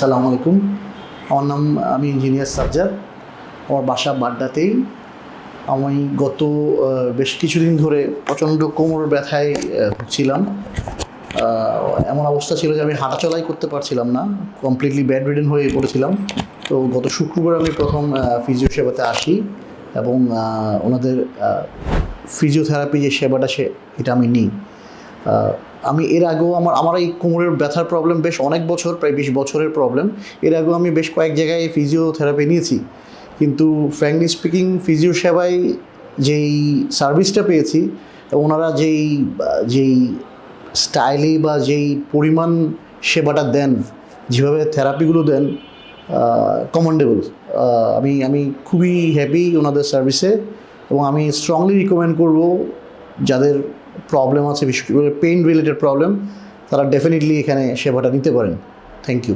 আসসালামু আলাইকুম। আমি ইঞ্জিনিয়ার সাজ্জাদ। আমার বাসা বাড্ডাতেই। আমি গত বেশ কিছুদিন ধরে প্রচণ্ড কোমর ব্যথায় ভুগছিলাম। এমন অবস্থা ছিল যে আমি হাঁটাচলাই করতে পারছিলাম না, কমপ্লিটলি বেড রিডেন হয়ে পড়েছিলাম। তো গত শুক্রবার আমি প্রথম ফিজিও সেবাতে আসি এবং ওনাদের ফিজিওথেরাপি যে সেবাটা এটা আমি নিই। আমি এর আগেও আমার এই কোমরের ব্যথার প্রবলেম বেশ অনেক বছর, প্রায় 20 বছরের প্রবলেম। এর আগেও আমি বেশ কয়েক জায়গায় ফিজিওথেরাপি নিয়েছি, কিন্তু ফ্র্যাঙ্কলি স্পিকিং ফিজিও সেবায় যেই সার্ভিসটা পেয়েছি, ওনারা যেই স্টাইলে বা যেই পরিমাণ সেবাটা দেন, যেভাবে থেরাপিগুলো দেন, কমেন্ডেবল। আমি খুবই হ্যাপি ওনাদের সার্ভিসে, এবং আমি স্ট্রংলি রিকমেন্ড করব যাদের প্রবলেম আছে, বিশেষ করে পেইন রিলেটেড প্রবলেম, তারা ডেফিনেটলি এখানে সেবাটা নিতে পারেন। Thank you.